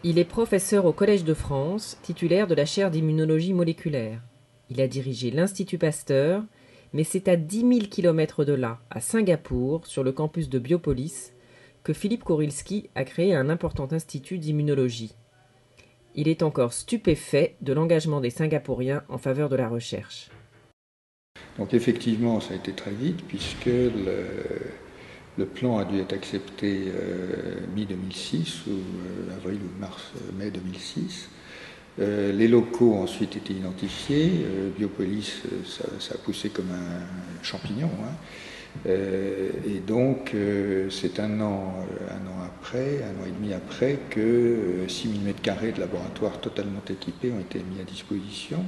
Il est professeur au Collège de France, titulaire de la chaire d'immunologie moléculaire. Il a dirigé l'Institut Pasteur, mais c'est à 10 000 kilomètres de là, à Singapour, sur le campus de Biopolis, que Philippe Korilski a créé un important institut d'immunologie. Il est encore stupéfait de l'engagement des Singapouriens en faveur de la recherche. Donc effectivement, ça a été très vite puisque le plan a dû être accepté mi-2006, ou avril ou mars, mai 2006. Les locaux ont ensuite été identifiés. Biopolis, ça a poussé comme un champignon. Et donc, c'est un an après, un an et demi après, que 6000 m² de laboratoire totalement équipés ont été mis à disposition.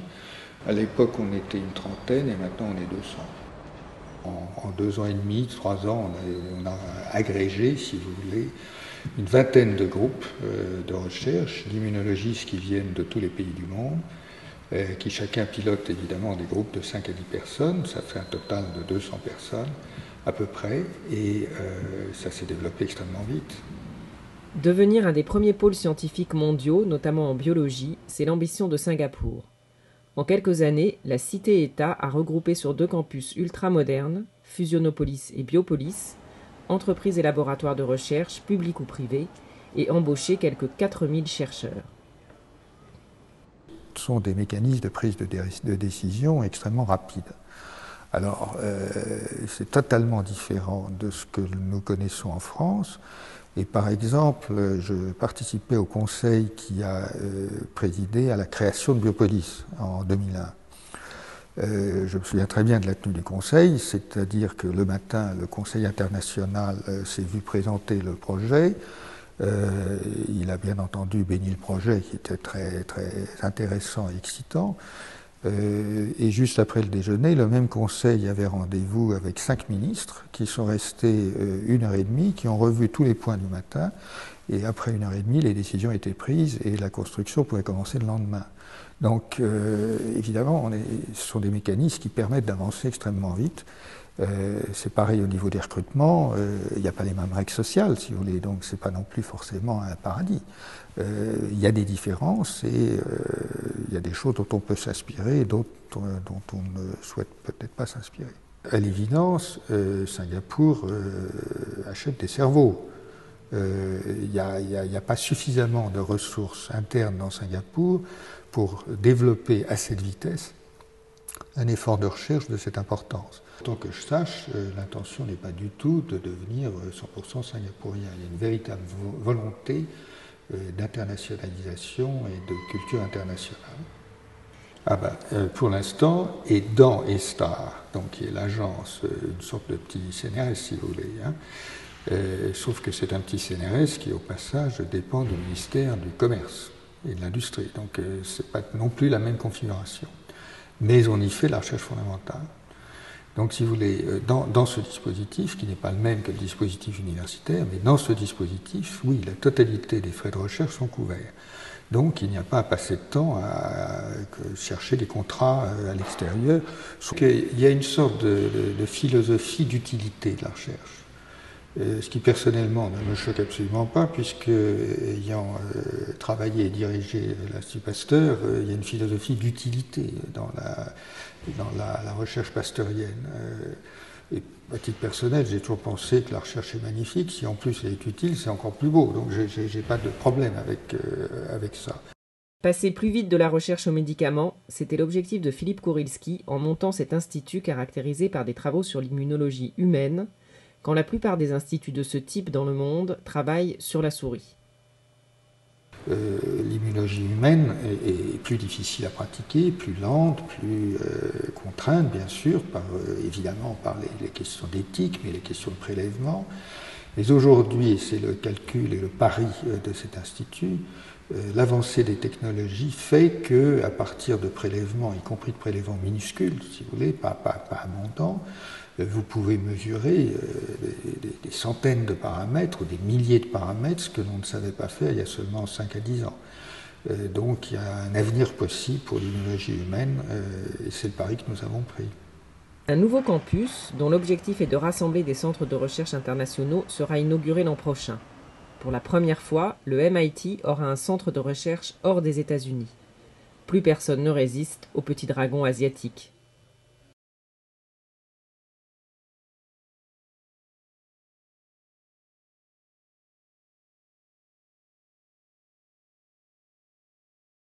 À l'époque, on était une trentaine et maintenant on est 200. En 2 ans et demi, 3 ans, on a agrégé, si vous voulez, une vingtaine de groupes de recherche, d'immunologistes qui viennent de tous les pays du monde, qui chacun pilote évidemment des groupes de 5 à 10 personnes. Ça fait un total de 200 personnes à peu près, et ça s'est développé extrêmement vite. Devenir un des premiers pôles scientifiques mondiaux, notamment en biologie, c'est l'ambition de Singapour. En quelques années, la cité-État a regroupé sur 2 campus ultramodernes, Fusionopolis et Biopolis, entreprises et laboratoires de recherche, publics ou privés, et embauché quelques 4000 chercheurs. Ce sont des mécanismes de prise de décision extrêmement rapides. Alors, c'est totalement différent de ce que nous connaissons en France. Et par exemple, je participais au conseil qui a présidé à la création de Biopolis en 2001. Je me souviens très bien de la tenue du conseil, c'est-à-dire que le matin, le conseil international s'est vu présenter le projet. Il a bien entendu béni le projet qui était très, très intéressant et excitant. Et juste après le déjeuner, le même conseil avait rendez-vous avec 5 ministres qui sont restés 1 heure et demie, qui ont revu tous les points du matin. Et après 1 heure et demie, les décisions étaient prises et la construction pouvait commencer le lendemain. Donc évidemment, ce sont des mécanismes qui permettent d'avancer extrêmement vite. C'est pareil au niveau des recrutements, il n'y a pas les mêmes règles sociales, si vous voulez, donc c'est pas non plus forcément un paradis. Il y a des différences et il y a des choses dont on peut s'inspirer et d'autres dont on ne souhaite peut-être pas s'inspirer. À l'évidence, Singapour achète des cerveaux. Il n'y a pas suffisamment de ressources internes dans Singapour pour développer à cette vitesse un effort de recherche de cette importance. Tant que je sache, l'intention n'est pas du tout de devenir 100% singapourien. Il y a une véritable volonté d'internationalisation et de culture internationale. Pour l'instant, et dans ESTAR, donc qui est l'agence, une sorte de petit CNRS si vous voulez, sauf que c'est un petit CNRS qui au passage dépend du ministère du Commerce et de l'Industrie, donc c'est pas non plus la même configuration. Mais on y fait la recherche fondamentale. Donc si vous voulez, dans ce dispositif, qui n'est pas le même que le dispositif universitaire, mais dans ce dispositif, oui, la totalité des frais de recherche sont couverts. Donc il n'y a pas à passer de temps à chercher des contrats à l'extérieur. Il y a une sorte de philosophie d'utilité de la recherche. Ce qui personnellement ne me choque absolument pas, puisque ayant travaillé et dirigé l'Institut Pasteur, il y a une philosophie d'utilité dans la recherche pasteurienne. Et à titre personnel, j'ai toujours pensé que la recherche est magnifique. Si en plus elle est utile, c'est encore plus beau. Donc j'ai pas de problème avec ça. Passer plus vite de la recherche aux médicaments, c'était l'objectif de Philippe Korilski en montant cet institut caractérisé par des travaux sur l'immunologie humaine, quand la plupart des instituts de ce type dans le monde travaillent sur la souris. L'immunologie humaine est plus difficile à pratiquer, plus lente, plus contrainte, bien sûr, évidemment par les questions d'éthique, mais les questions de prélèvement. Mais aujourd'hui, et c'est le calcul et le pari de cet institut, l'avancée des technologies fait qu'à partir de prélèvements, y compris de prélèvements minuscules, si vous voulez, pas abondants, vous pouvez mesurer des centaines de paramètres ou des milliers de paramètres, ce que l'on ne savait pas faire il y a seulement 5 à 10 ans. Donc il y a un avenir possible pour l'immunologie humaine et c'est le pari que nous avons pris. Un nouveau campus, dont l'objectif est de rassembler des centres de recherche internationaux, sera inauguré l'an prochain. Pour la première fois, le MIT aura un centre de recherche hors des États-Unis. Plus personne ne résiste au petit dragon asiatique.